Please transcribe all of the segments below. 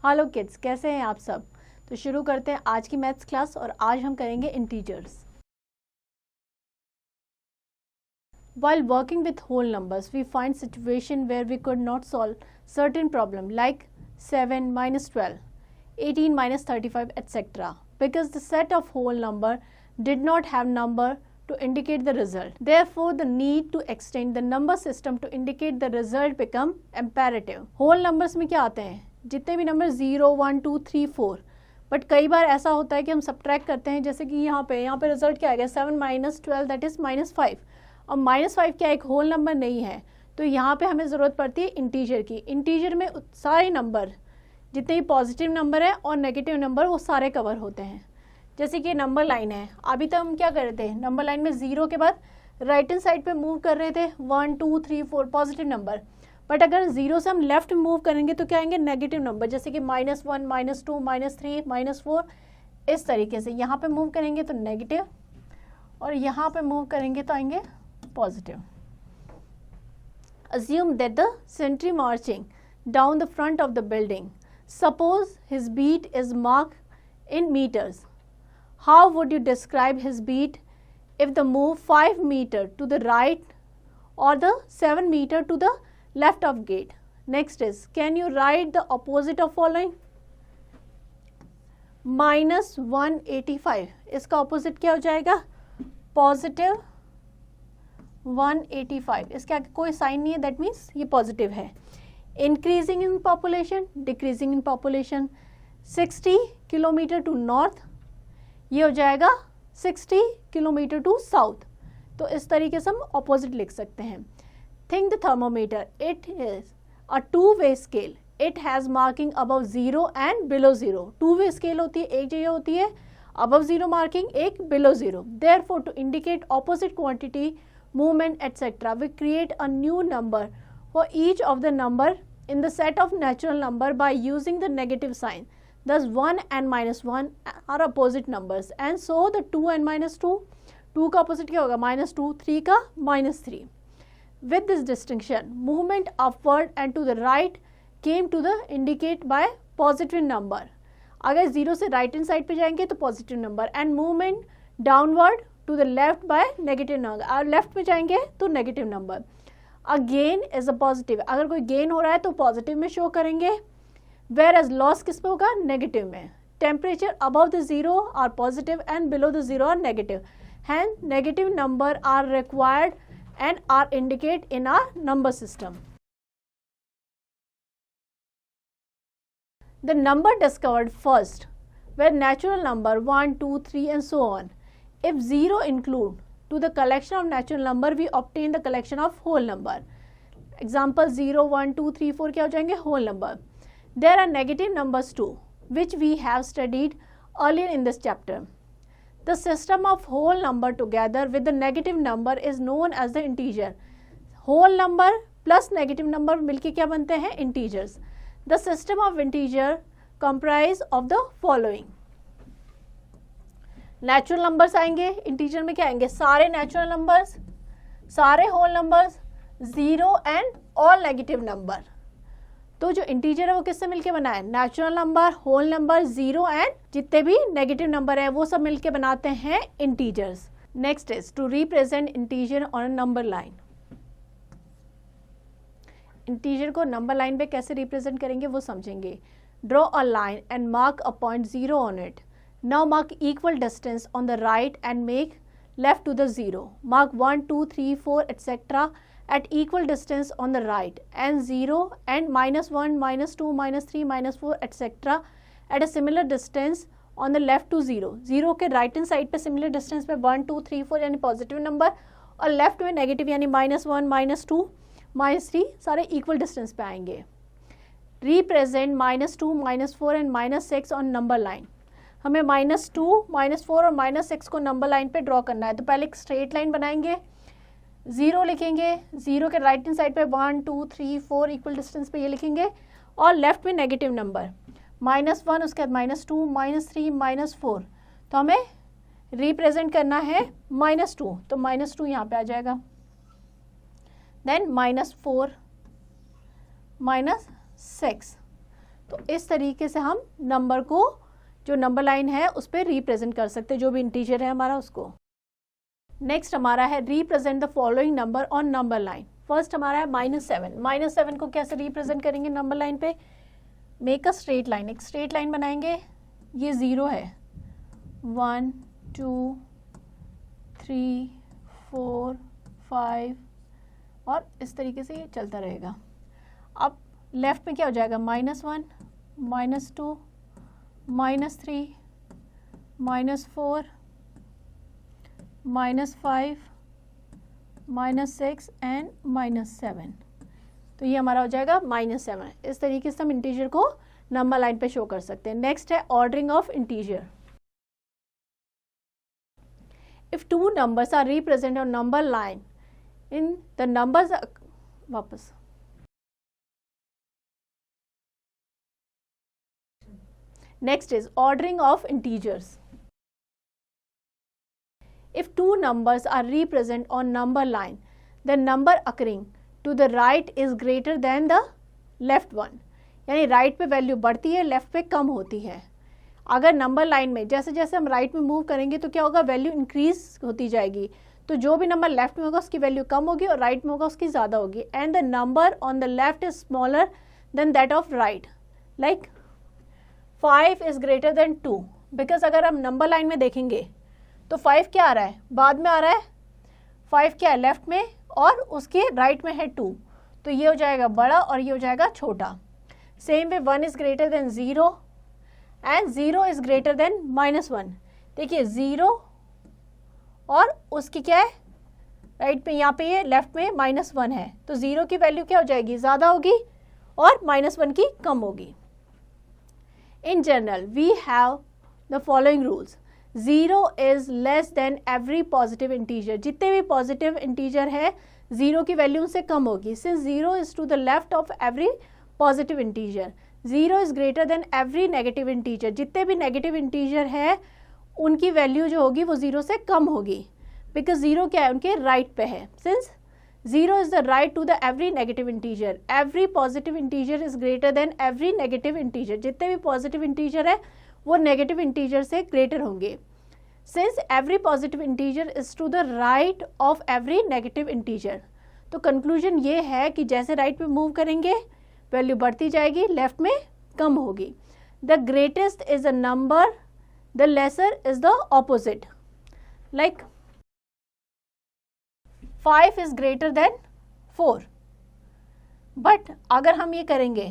Hello kids, कैसे हैं आप सब। तो शुरू करते हैं आज की मैथ्स क्लास और आज हम करेंगे integers. While working with whole numbers, we find situation where we could not solve certain problem like 7 minus 12, 18 minus 35, etc. because the set of whole number did not have number to indicate the result. Therefore, the need to extend the number system to indicate the result become imperative. Whole numbers में क्या आते हैं? जितने भी number 0, 1, 2, 3, 4, but कई बार ऐसा होता है कि हम सब्ट्रैक्ट करते हैं, जैसे कि यहाँ पे रिजल्ट क्या आएगा 7 माइनस 12 दैट इज -5। अब -5 क्या एक होल नंबर नहीं है, तो यहाँ पे हमें ज़रूरत पड़ती है इंटीजर की। इंटीजर में सारे नंबर जितने भी पॉजिटिव नंबर है और नेगेटिव नंबर वो सारे कवर होते हैं। जैसे कि नंबर लाइन है, अभी तक हम क्या कर रहे थे, नंबर लाइन में 0 के बाद राइट हैंड साइड पे मूव कर रहे थे 1, 2, 3, 4 पॉजिटिव नंबर। बट अगर 0 से हम लेफ्ट मूव करेंगे तो क्या आएंगे नेगेटिव नंबर, जैसे कि -1, -2, -3, -4। इस तरीके से यहाँ पे मूव करेंगे तो नेगेटिव और यहाँ पे मूव करेंगे तो आएंगे positive. Assume that the sentry marching down the front of the building. Suppose his beat is marked in meters. How would you describe his beat if the move 5 meters to the right or the 7 meters to the left of gate? Next is, can you write the opposite of following? -185, इसका opposite क्या हो जाएगा? Positive 185। इसके आगे कोई sign नहीं है, that means ये पॉजिटिव है। Increasing in population, decreasing in population, 60 kilometre to north, ये हो जाएगा 60 किलोमीटर टू साउथ। तो इस तरीके से हम ऑपोजिट लिख सकते हैं। Think the thermometer, it is a two way scale, it has marking above 0 and below 0। Two way scale होती है, एक जगह होती है अबव 0 मार्किंग, एक below 0। Therefore to indicate opposite quantity, movement, etc. we create a new number for each of the number in the set of natural number by using the negative sign. Thus 1 and -1 are opposite numbers and so the 2 and -2, 2 का opposite क्या होगा -2, 3 का -3. With this distinction, movement upward and to the right came to the indicate by positive number. अगर 0 से right hand side पे जाएंगे तो positive number and movement downward to the left by negative number, और left में जाएंगे तो negative number. A gain is a positive, अगर कोई गेन हो रहा है तो पॉजिटिव में शो करेंगे, वेयर एज लॉस किस पे होगा नेगेटिव में। Temperature above the 0 are positive and below the 0 are negative, hand negative number are required and are indicate in our number system. The number discovered first were natural number 1, 2, 3 and so on. If 0 include to the collection of natural number, we obtain the collection of whole number. Example 0, 1, 2, 3, 4 क्या हो जाएंगे whole number. There are negative numbers too, which we have studied earlier in this chapter. The system of whole number together with the negative number is known as the integer. Whole number plus negative number मिलके क्या बनते हैं integers. The system of integer comprise of the following. Natural numbers आएंगे, integer में क्या आएंगे सारे natural numbers, सारे whole numbers, 0 and all negative number. तो जो इंटीजर है वो किससे मिलके बना है, natural number, whole number, 0 and जितने भी नेगेटिव नंबर है वो सब मिलके बनाते हैं integers. Next is to represent integer on a number line. Integer को नंबर लाइन पे कैसे रिप्रेजेंट करेंगे वो समझेंगे। Draw a line and mark a point 0 on it. Now mark equal distance on the right and make left to the 0. Mark 1, 2, 3, 4, etc. at equal distance on the right and 0 and -1, -2, -3, -4, etc. at a similar distance on the left to 0. 0 के right hand side पे similar distance पे 1, 2, 3, 4 यानी positive number और left में negative यानी -1, -2, -3 सारे equal distance पे आएंगे. Represent -2, -4 and -6 on number line. हमें -2, -4 और -6 को नंबर लाइन पे ड्रॉ करना है। तो पहले एक स्ट्रेट लाइन बनाएंगे, 0 लिखेंगे, 0 के राइट हैंड साइड पे 1, 2, 3, 4 इक्वल डिस्टेंस पे ये लिखेंगे और लेफ्ट में नेगेटिव नंबर -1, उसके बाद -2, -3, -4। तो हमें रिप्रेजेंट करना है -2, तो -2 यहाँ पे आ जाएगा। देन -4, -6, तो इस तरीके से हम नंबर को, जो नंबर लाइन है उस पर रिप्रेजेंट कर सकते हैं, जो भी इंटीजर है हमारा उसको। नेक्स्ट हमारा है represent the following number on number line. First हमारा है -7। -7 को कैसे रिप्रेजेंट करेंगे नंबर लाइन पे? मेक अ स्ट्रेट लाइन, एक स्ट्रेट लाइन बनाएंगे। ये 0 है, 1 2 3 4 5 और इस तरीके से ये चलता रहेगा। अब लेफ्ट में क्या हो जाएगा? -1 -2 -3 -4 -5 -6 एंड -7। तो ये हमारा हो जाएगा -7। इस तरीके से हम इंटीजर को नंबर लाइन पे शो कर सकते हैं। नेक्स्ट है ordering of integer. If two numbers are represented on number line in the numbers, वापस next is ordering of integers. If two numbers are represented on number line, the number occurring to the right is greater than the left one. यानी right पे value बढ़ती है, left पे कम होती है। अगर number line में जैसे जैसे हम राइट में मूव करेंगे तो क्या होगा? वैल्यू इंक्रीज होती जाएगी। तो जो भी नंबर लेफ्ट में होगा उसकी वैल्यू कम होगी और राइट में होगा उसकी ज़्यादा होगी। And the number on the left is smaller than that of right. Like 5 is greater then 2, because अगर हम नंबर लाइन में देखेंगे तो 5 क्या आ रहा है? बाद में आ रहा है। 5 क्या है? लेफ्ट में, और उसके राइट में है 2, तो ये हो जाएगा बड़ा और ये हो जाएगा छोटा। Same way 1 is greater than 0 and 0 is greater then -1। देखिए 0 और उसकी क्या है? राइट में, यहाँ पे ये लेफ्ट में -1 है, तो 0 की वैल्यू क्या हो जाएगी? ज़्यादा होगी और -1 की कम होगी। In general, we have the following rules. 0 is less than every positive integer. जितने भी positive integer है 0 की वैल्यू उनसे कम होगी। Since 0 is to the left of every positive integer, 0 is greater than every negative integer. जितने भी negative integer है उनकी वैल्यू जो होगी वो 0 से कम होगी, because 0 क्या है? उनके राइट पे है। Since 0 is the right to the every negative integer. Every positive integer is greater than every negative integer. जितने भी positive integer है वो negative integer से greater होंगे। Since every positive integer is to the right of every negative integer. तो conclusion ये है कि जैसे right पे move करेंगे वैल्यू बढ़ती जाएगी, left में कम होगी। The greatest is a number, the lesser is the opposite. Like 5 is greater than 4, but अगर हम ये करेंगे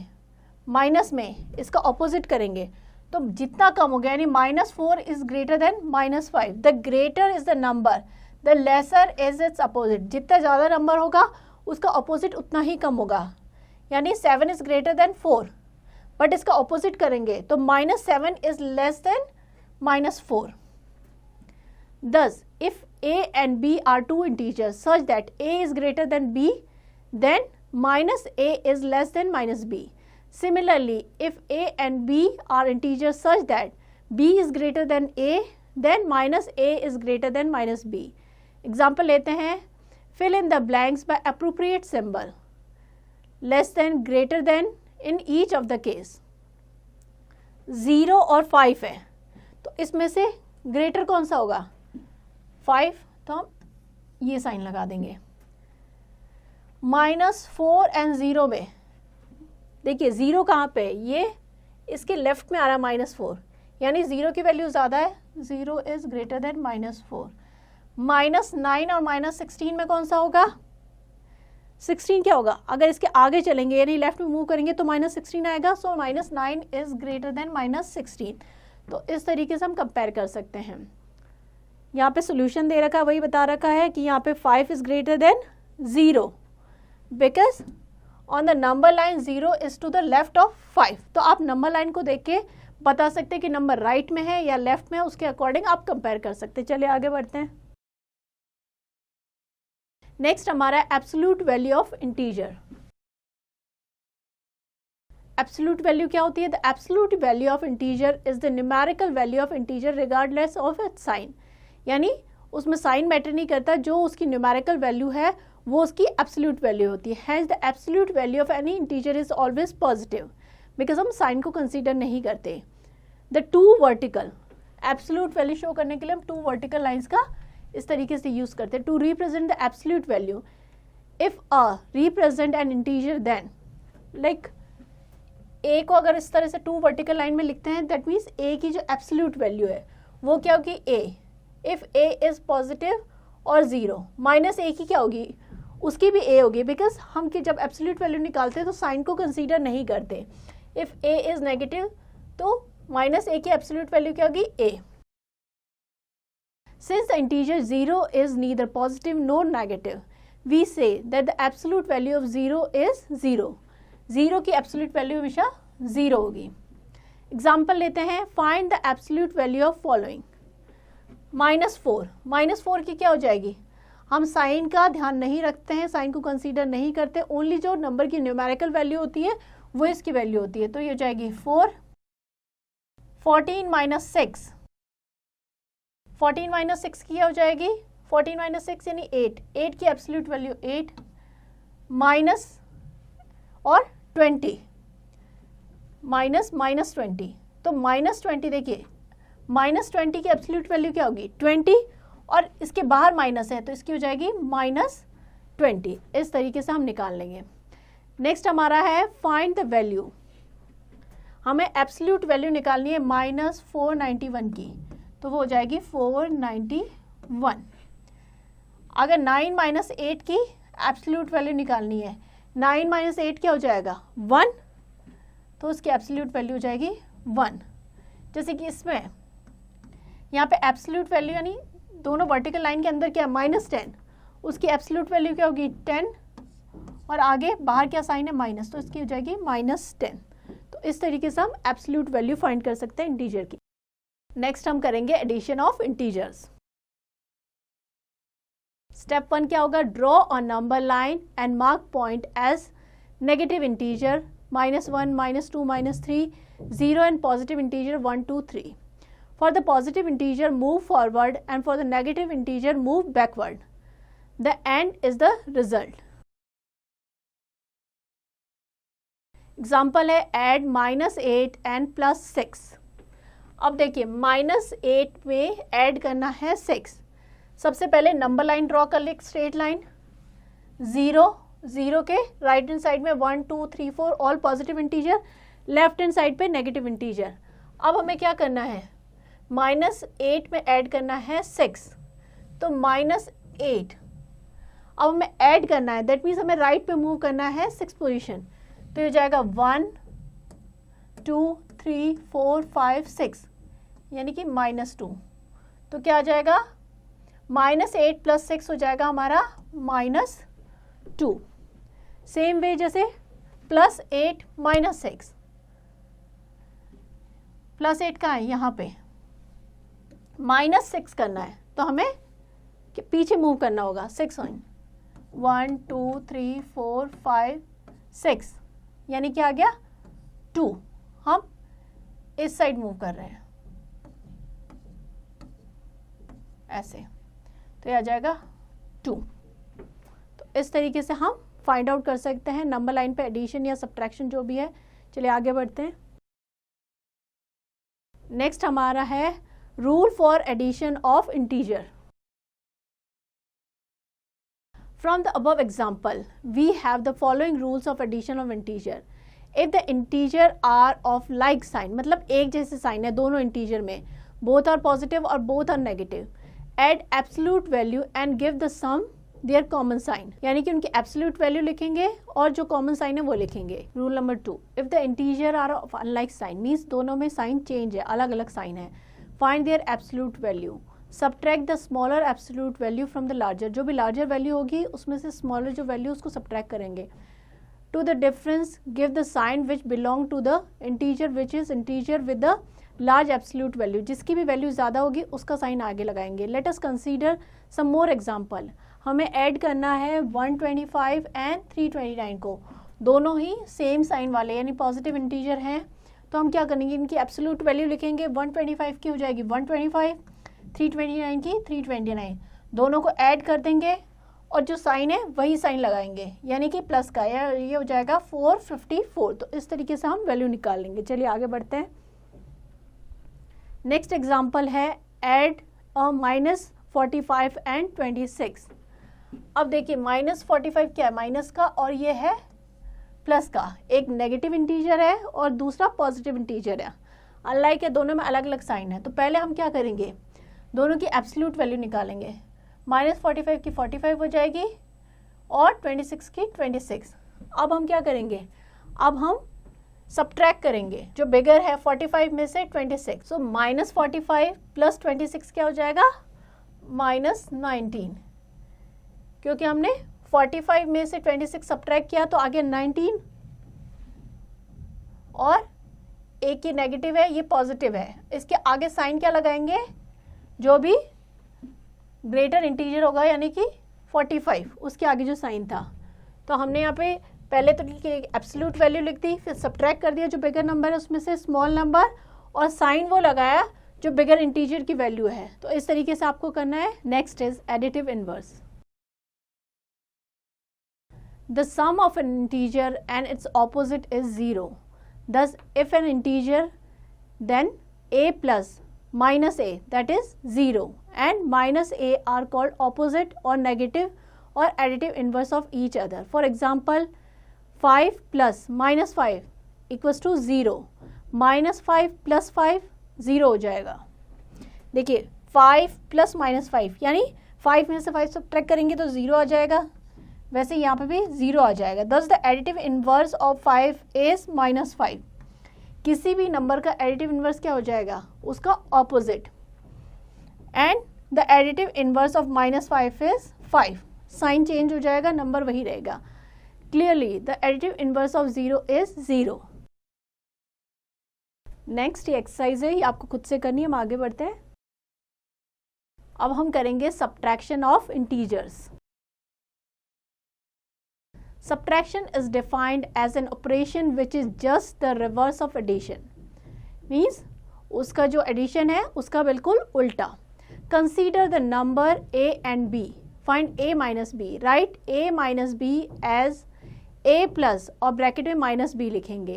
माइनस में, इसका ऑपोजिट करेंगे तो जितना कम हो गया, यानी -4 is greater than -5। The greater is the number, the lesser is its opposite. जितना ज़्यादा नंबर होगा उसका ऑपोजिट उतना ही कम होगा। यानी 7 इज ग्रेटर देन 4, बट इसका ऑपोजिट करेंगे तो -7 is less than -4। Thus, if a and b are two integers such that a is greater than b, then -a is less than -b. Similarly, if a and b are integers such that b is greater than a, then -a is greater than -b. Example लेते हैं, fill in the blanks by appropriate symbol, less than, greater than in each of the case. 0 और 5 है, तो इसमें से greater कौन सा होगा? 5, तो हम ये साइन लगा देंगे। -4 एंड 0 में देखिए 0 कहाँ पे? ये इसके लेफ्ट में आ रहा है -4, यानी 0 की वैल्यू ज़्यादा है। 0 इज ग्रेटर देन -4। -9 और -16 में कौन सा होगा? 16 क्या होगा? अगर इसके आगे चलेंगे यानी लेफ्ट में मूव करेंगे तो -16 आएगा। सो -9 इज ग्रेटर देन -16। तो इस तरीके से हम कंपेयर कर सकते हैं। यहाँ पे सोल्यूशन दे रखा है, वही बता रखा है कि यहाँ पे 5 is greater than 0, because on the number line 0 is to the left of 5। तो आप नंबर लाइन को देख के बता सकते हैं कि नंबर राइट में है या लेफ्ट में है, उसके अकॉर्डिंग आप कंपेयर कर सकते हैं। चलिए आगे बढ़ते हैं। नेक्स्ट हमारा है absolute value of integer. Absolute value क्या होती है? The absolute value of integer is the numerical value of integer regardless of its sign. यानी उसमें साइन मैटर नहीं करता, जो उसकी न्यूमेरिकल वैल्यू है वो उसकी एब्सोल्यूट वैल्यू होती है। Hence the absolute value of any integer is always positive, because हम साइन को कंसीडर नहीं करते। The two vertical, absolute value show करने के लिए हम टू वर्टिकल लाइन्स का इस तरीके से यूज करते हैं to represent the absolute value. If a represent an integer then, like a को अगर इस तरह से टू वर्टिकल लाइन में लिखते हैं, दैट मीन्स ए की जो एब्सोल्यूट वैल्यू है वो क्या होगी, ए। इफ ए इज पॉजिटिव और जीरो, माइनस ए की क्या होगी, उसकी भी ए होगी, बिकॉज हम की जब एब्सोल्यूट वैल्यू निकालते हैं तो साइन को कंसीडर नहीं करते। इफ ए इज नेगेटिव तो माइनस ए की एब्सोल्यूट वैल्यू क्या होगी, A. Since the integer zero is neither positive nor negative, we say that the absolute value of zero is zero. Zero की absolute value हमेशा zero होगी। Example लेते हैं, find the absolute value of following. -4, -4 की क्या हो जाएगी, हम साइन का ध्यान नहीं रखते हैं, साइन को कंसीडर नहीं करते, ओनली जो नंबर की न्यूमेरिकल वैल्यू होती है वो इसकी वैल्यू होती है, तो ये हो जाएगी 4। 14 - 6, 14 - 6 की क्या हो जाएगी, 14 - 6 यानी 8, 8 की एब्सोल्यूट वैल्यू 8 माइनस और 20, -20, तो -20 देखिए, -20 की एब्सोल्यूट वैल्यू क्या होगी, 20, और इसके बाहर माइनस है तो इसकी हो जाएगी -20। इस तरीके से हम निकाल लेंगे। नेक्स्ट हमारा है फाइंड द वैल्यू। हमें एब्सोल्यूट वैल्यू निकालनी है -491 की, तो वो हो जाएगी 491। अगर 9 - 8 की एब्सोल्यूट वैल्यू निकालनी है, 9 - 8 क्या हो जाएगा, 1, तो उसकी एब्सोल्यूट वैल्यू हो जाएगी 1। जैसे कि इसमें यहाँ पे एब्सोल्यूट वैल्यू यानी दोनों वर्टिकल लाइन के अंदर क्या है, -10, उसकी एब्सोल्यूट वैल्यू क्या होगी 10, और आगे बाहर क्या साइन है माइनस, तो इसकी हो जाएगी -10। तो इस तरीके से हम एब्सोल्यूट वैल्यू फाइंड कर सकते हैं इंटीजर की। नेक्स्ट हम करेंगे एडिशन ऑफ इंटीजर्स। स्टेप 1 क्या होगा, draw a number line and mark point as negative integer -1, -2, -3, 0 and positive integer 1, 2, 3. For the positive integer move forward and for the negative integer move backward. The end is the result. Example है add -8 and +6. अब देखिए -8 में add करना है 6। सबसे पहले number line draw कर ले, एक स्ट्रेट लाइन, 0 के राइट हैंड साइड में 1, 2, 3, 4 all positive integer, left hand side पे नेगेटिव इंटीजर। अब हमें क्या करना है, -8 में ऐड करना है 6, तो -8 अब हमें ऐड करना है, दैट मीन्स हमें राइट पे मूव करना है 6 पोजीशन, तो ये जाएगा 1, 2, 3, 4, 5, 6 यानी कि -2, तो क्या आ जाएगा -8 + 6 हो जाएगा हमारा -2। सेम वे जैसे +8 - 6, +8 कहाँ है, यहाँ पे -6 करना है, तो हमें पीछे मूव करना होगा 6 1, 2, 3, 4, 5, 6 यानी क्या आ गया 2। हम इस साइड मूव कर रहे हैं ऐसे, तो ये आ जाएगा 2। तो इस तरीके से हम फाइंड आउट कर सकते हैं नंबर लाइन पे एडिशन या सब्ट्रैक्शन जो भी है। चलिए आगे बढ़ते हैं। नेक्स्ट हमारा है rule for addition of integer. From the above example, we have the following rules of addition of integer. If the integer are of like sign, मतलब एक जैसे साइन है दोनों इंटीजर में, both are positive और both are negative, add absolute value and give the sum their common sign, यानी कि उनकी absolute value लिखेंगे और जो common sign है वो लिखेंगे। Rule number 2, if the integer are of unlike sign, means दोनों में sign change है, अलग अलग sign है, find their absolute value. Subtract the smaller absolute value from the larger, जो भी larger value होगी उसमें से smaller जो value उसको subtract करेंगे। To the difference give the sign which belong to the integer which is integer with the large absolute value, जिसकी भी value ज़्यादा होगी उसका sign आगे लगाएंगे। Let us consider some more example. हमें add करना है 125 and 329 को, दोनों ही same sign वाले यानी positive integer हैं, तो हम क्या करेंगे इनकी absolute value लिखेंगे। 125 की हो जाएगी 125, 329 की 329, दोनों को ऐड कर देंगे और जो साइन है वही साइन लगाएंगे, यानी कि प्लस का, ये हो जाएगा 454। तो इस तरीके से हम वैल्यू निकाल लेंगे। चलिए आगे बढ़ते हैं। नेक्स्ट एग्जांपल है ऐड -45 एंड 26। अब देखिए -45 क्या है, माइनस का, और ये है प्लस का। एक नेगेटिव इंटीजर है और दूसरा पॉजिटिव इंटीजर है, अनलाइक है, दोनों में अलग अलग साइन है। तो पहले हम क्या करेंगे, दोनों की एब्सोल्यूट वैल्यू निकालेंगे। -45 की 45 हो जाएगी और 26 की 26। अब हम क्या करेंगे, अब हम सब्ट्रैक्ट करेंगे, जो बिगर है 45 में से 26। सो -45 प्लस 26 क्या हो जाएगा, -19, क्योंकि हमने 45 में से 26 सब्ट्रैक्ट किया तो आगे 19, और एक ये नेगेटिव है, ये पॉजिटिव है। इसके आगे साइन क्या लगाएंगे, जो भी ग्रेटर इंटीजर होगा, यानी कि 45, उसके आगे जो साइन था। तो हमने यहाँ पे पहले तो एब्सोल्यूट वैल्यू लिख दी, फिर सब्ट्रैक्ट कर दिया जो बिगर नंबर है उसमें से स्मॉल नंबर, और साइन वो लगाया जो बिगर इंटीजर की वैल्यू है। तो इस तरीके से आपको करना है। Next is additive inverse. The sum of an integer and its opposite is 0. Thus if an integer, then a plus minus a, that is 0, and minus a are called opposite or negative or additive inverse of each other. For example, 5 plus minus 5 equals to 0. minus 5 plus 5 0 हो जाएगा। देखिए 5 plus minus 5 यानी 5 में से 5 subtract करेंगे तो 0 आ जाएगा, वैसे यहाँ पे भी 0 आ जाएगा। Thus the additive inverse of 5 is -5. किसी भी नंबर का एडिटिव इन्वर्स क्या हो जाएगा, उसका opposite. And the additive inverse of -5 is 5। Sign change हो जाएगा, नंबर वही रहेगा। Clearly the additive inverse of 0 is 0। Next ये एक्सरसाइज है, ये आपको खुद से करनी है। हम आगे बढ़ते हैं। अब हम करेंगे subtraction of integers. Subtraction is defined as an operation which is just the reverse of addition. Means उसका जो addition है उसका बिल्कुल उल्टा। Consider the number a and b. Find a minus b. Write a minus b as a plus और bracket में minus b लिखेंगे।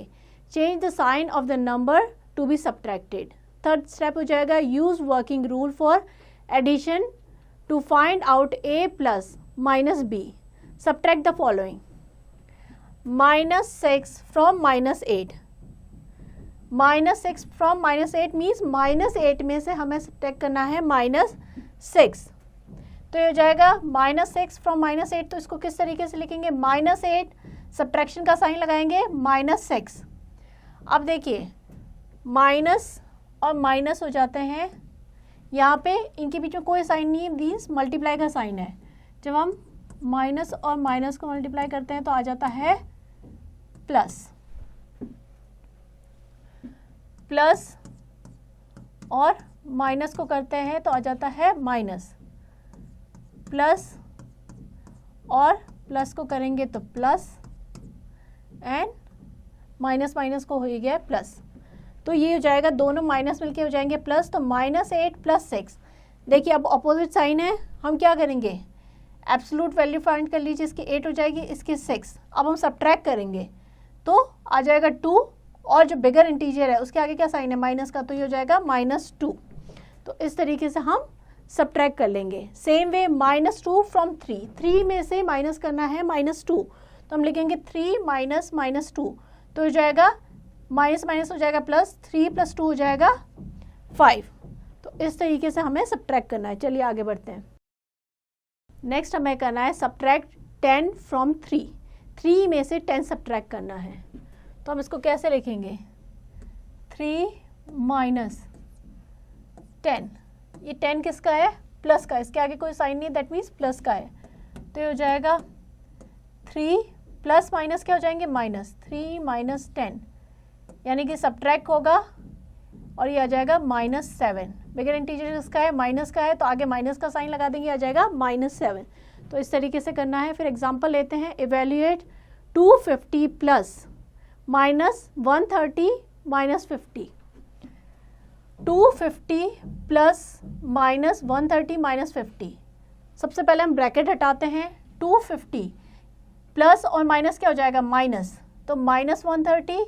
Change the sign of the number to be subtracted. Third step हो जाएगा use working rule for addition to find out a plus minus b. Subtract the following. -6 from -8. -6 from -8 means -8 में से हमें subtract करना है -6। तो ये हो जाएगा -6 from -8। तो इसको किस तरीके से लिखेंगे, -8 सब्ट्रैक्शन का साइन लगाएंगे -6। अब देखिए माइनस और माइनस हो जाते हैं, यहाँ पे इनके बीच में कोई साइन नहीं है, मीन्स मल्टीप्लाई का साइन है। जब हम माइनस और माइनस को मल्टीप्लाई करते हैं तो आ जाता है प्लस, प्लस और माइनस को करते हैं तो आ जाता है माइनस, प्लस और प्लस को करेंगे तो प्लस, एंड माइनस माइनस को हो गया प्लस। तो ये हो जाएगा, दोनों माइनस मिलके हो जाएंगे प्लस। तो -8 + 6। देखिए अब अपोजिट साइन है, हम क्या करेंगे, एब्सोल्यूट वैल्यू फाइंड कर लीजिए। इसकी 8 हो जाएगी, इसकी 6। अब हम सब्ट्रैक्ट करेंगे तो आ जाएगा 2, और जो बिगर इंटीजर है उसके आगे क्या साइन है, माइनस का, तो ये हो जाएगा -2। तो इस तरीके से हम सब्ट्रैक्ट कर लेंगे। सेम वे -2 from 3, 3 में से माइनस करना है -2, तो हम लिखेंगे 3 - -2। तो हो जाएगा माइनस माइनस हो जाएगा प्लस, 3 + 2 हो जाएगा 5। तो इस तरीके से हमें सब्ट्रैक्ट करना है। चलिए आगे बढ़ते हैं। नेक्स्ट हमें करना है सब्ट्रैक्ट 10 from 3। 3 में से 10 सब्ट्रैक्ट करना है, तो हम इसको कैसे लिखेंगे, 3 - 10। ये 10 किसका है, प्लस का, इसके आगे कोई साइन नहीं, दैट मीन्स प्लस का है। तो ये हो जाएगा 3 प्लस माइनस क्या हो जाएंगे, -3 - 10, यानी कि सब्ट्रैक्ट होगा और ये आ जाएगा -7। बिगर इंटीजर इसका है, माइनस का है, तो आगे माइनस का साइन लगा देंगे, आ जाएगा -7। तो इस तरीके से करना है। फिर एग्जांपल लेते हैं। Evaluate 250 plus -130 -50। 250 प्लस -130 -50। सबसे पहले हम ब्रैकेट हटाते हैं। 250 प्लस और माइनस क्या हो जाएगा माइनस, तो माइनस 130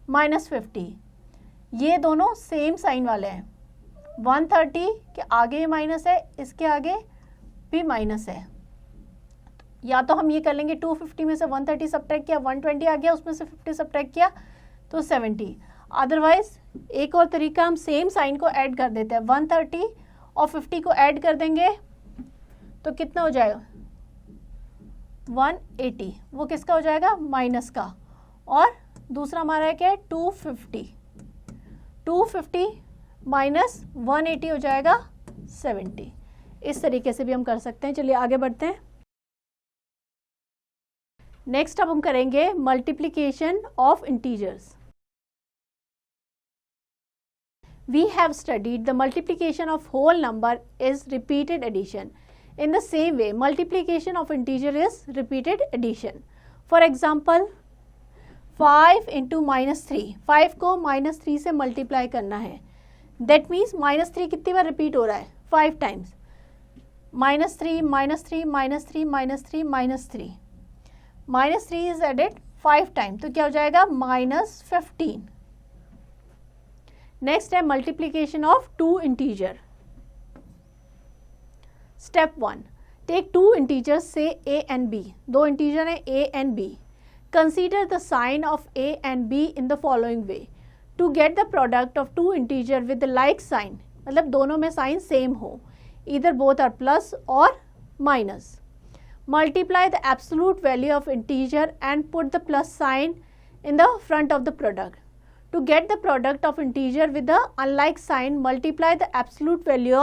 माइनस 50, ये दोनों सेम साइन वाले हैं। 130 के आगे माइनस है, इसके आगे भी माइनस है। या तो हम ये कर लेंगे 250 में से 130 सब्ट्रैक्ट किया, 120 आ गया, उसमें से 50 सब्ट्रैक्ट किया तो 70। अदरवाइज एक और तरीका, हम सेम साइन को ऐड कर देते हैं, 130 और 50 को ऐड कर देंगे तो कितना हो जाएगा 180, वो किसका हो जाएगा माइनस का। और दूसरा हमारा है क्या 250 माइनस 180 हो जाएगा 70। इस तरीके से भी हम कर सकते हैं। चलिए आगे बढ़ते हैं। नेक्स्ट अब हम करेंगे multiplication of integers. We have studied the multiplication of whole number is repeated addition. In the same way, multiplication of integer is repeated addition. For example, 5 into minus 3. 5 को minus 3 से multiply करना है. That means minus 3 कितनी बार repeat हो रहा है 5 times. minus 3, minus 3, minus 3, minus 3, minus 3. minus 3 is added 5 times. तो क्या हो जाएगा minus 15. नेक्स्ट है multiplication of two integer. Step 1, take two integers से a एंड b, दो इंटीजर हैं a and b। Consider the sign of a and b in the following way. To get the product of two integer with like sign, मतलब दोनों में sign same हो, इधर both are plus और minus. Multiply the absolute value of integer and put the plus sign in the front of the product. To get the product of integer with the unlike sign, multiply the absolute value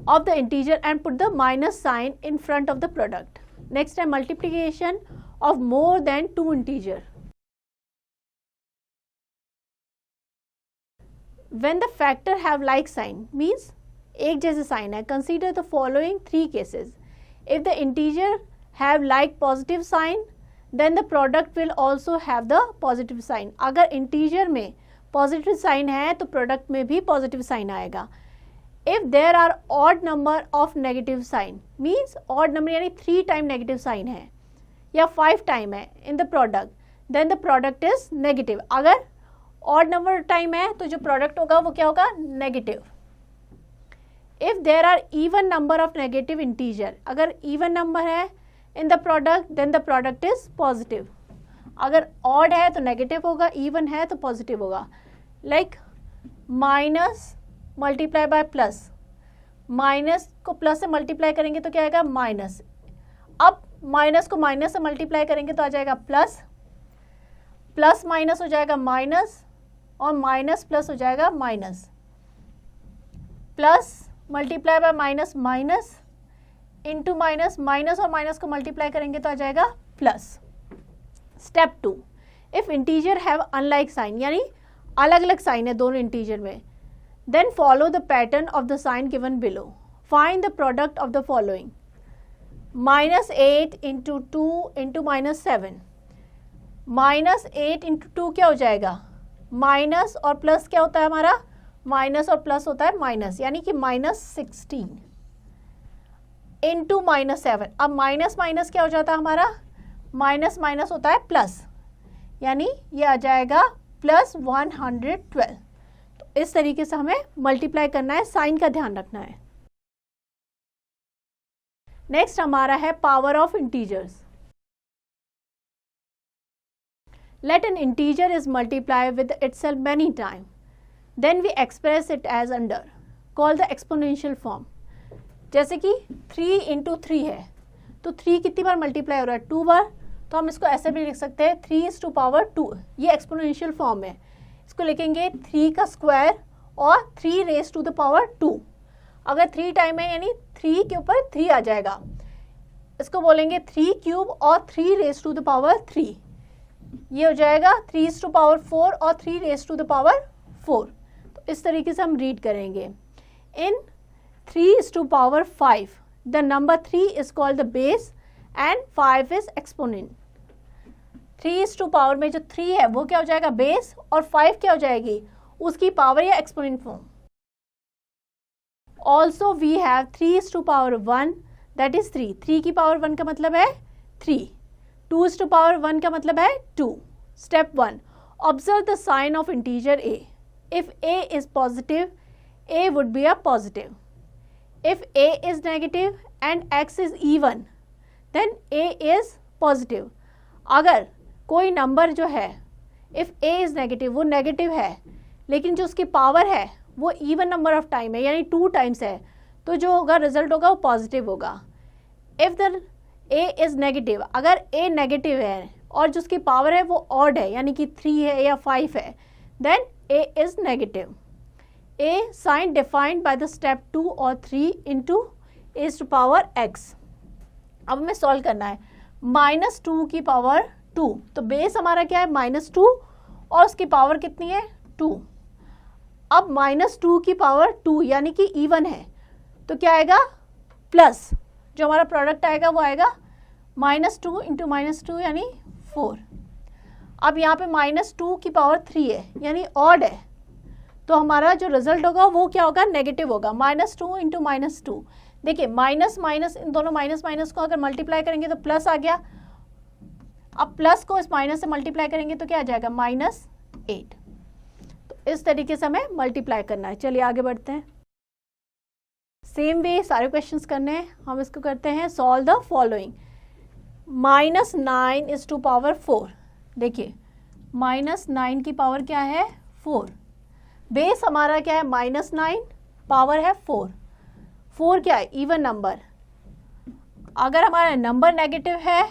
of the integer and put the minus sign in front of the product. Next time, multiplication of more than two integer. When the factor have like sign, means एक जैसे sign है, consider the following three cases. If the integer have like positive sign, then the product will also have the positive sign. अगर integer में positive sign है तो product में भी positive sign आएगा. If there are odd number of negative sign, means odd number यानी 3 time negative sign है या 5 time है in the product, then the product is negative. अगर odd number time है तो जो product होगा वो क्या होगा negative. If there are even number of negative integer, अगर even number है in the product, then the product is positive. अगर odd है तो negative होगा, even है तो positive होगा. Like minus multiply by plus, minus को plus से multiply करेंगे तो क्या आएगा minus. अब minus को minus से multiply करेंगे तो आ जाएगा plus, plus minus हो जाएगा minus और minus plus हो जाएगा minus. Plus multiply by minus minus into minus, minus और माइनस को मल्टीप्लाई करेंगे तो आ जाएगा plus. Step 2, if integer have unlike sign, यानी अलग अलग साइन है दोनों इंटीजर में, then follow the pattern of the sign given below. Find the product of the following. -8 into 2 into -7. -8 into 2 क्या हो जाएगा माइनस और प्लस क्या होता है हमारा माइनस और प्लस होता है माइनस, यानी कि -16 इंटू -7. अब माइनस माइनस क्या हो जाता है हमारा माइनस माइनस होता है प्लस, यानी ये आ जाएगा +112. तो इस तरीके से हमें मल्टीप्लाई करना है, साइन का ध्यान रखना है. नेक्स्ट हमारा है power of integers. Let an integer is multiply with itself many time, then we express it as under, call the exponential form. जैसे कि 3 इंटू 3 है तो 3 कितनी बार मल्टीप्लाई हो रहा है 2 बार, तो हम इसको ऐसे भी लिख सकते हैं 3⁻². ये एक्सपोनेंशियल फॉर्म है. इसको लिखेंगे 3 का स्क्वायर और 3⁻². अगर 3 टाइम है यानी 3 के ऊपर 3 आ जाएगा. इसको बोलेंगे 3³ और 3⁻3. ये हो जाएगा 3⁻4 और 3⁻4. तो इस तरीके से हम रीड करेंगे. इन 3⁻5, the number 3 is called the base and 5 is exponent. 3 में जो 3 है वो क्या हो जाएगा बेस और 5 क्या हो जाएगी उसकी पावर या exponent form. Also we have 3⁻1 that is 3. 3 की पावर 1 का मतलब है 3. 2⁻1 का मतलब है 2. Step 1, observe the sign of integer a. If a is positive, a would be a positive. If a is negative and x is even, then a is positive. अगर कोई number जो है if a is negative, वो negative है, लेकिन जो उसकी power है वो इवन नंबर ऑफ टाइम है, यानी 2 टाइम्स है, तो जो होगा रिजल्ट होगा वो पॉजिटिव होगा. If the a is negative, अगर a नेगेटिव है और जो उसकी पावर है वो ऑड है, यानी कि 3 है या 5 है, then a is negative. A sign defined by the step 2 or 3 into a to power x. अब हमें सॉल्व करना है. -2 की पावर 2, तो बेस हमारा क्या है -2 और उसकी पावर कितनी है 2. अब -2 की पावर 2 यानी कि इवन है, तो क्या आएगा प्लस, जो हमारा प्रोडक्ट आएगा वो आएगा -2 इंटू -2 यानी 4. अब यहाँ पे -2 की पावर 3 है यानी ऑड है, तो हमारा जो रिजल्ट होगा वो क्या होगा नेगेटिव होगा. -2 इंटू -2, देखिए माइनस माइनस, इन दोनों माइनस माइनस को अगर मल्टीप्लाई करेंगे तो प्लस आ गया. अब प्लस को इस माइनस से मल्टीप्लाई करेंगे तो क्या आ जाएगा -8. तो इस तरीके से हमें मल्टीप्लाई करना है. चलिए आगे बढ़ते हैं. सेम वे सारे क्वेश्चंस करने हैं. हम इसको करते हैं solve the following. -9 is to power 4. देखिए -9 की पावर क्या है 4. बेस हमारा क्या है -9, पावर है 4. 4 क्या है इवन नंबर. अगर हमारा नंबर नेगेटिव है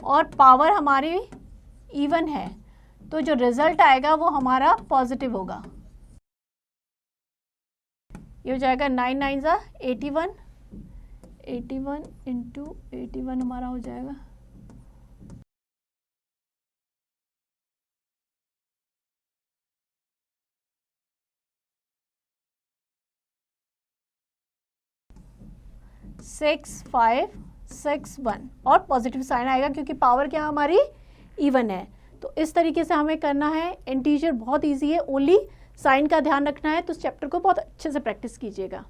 और पावर हमारी इवन है तो जो रिजल्ट आएगा वो हमारा पॉजिटिव होगा. ये हो जाएगा 9 9 ज़ा 81. 81 इंटू 81 हमारा हो जाएगा 6561 और पॉजिटिव साइन आएगा क्योंकि पावर क्या हमारी इवन है. तो इस तरीके से हमें करना है. इंटीजर बहुत इजी है, ओनली साइन का ध्यान रखना है. तो इस चैप्टर को बहुत अच्छे से प्रैक्टिस कीजिएगा.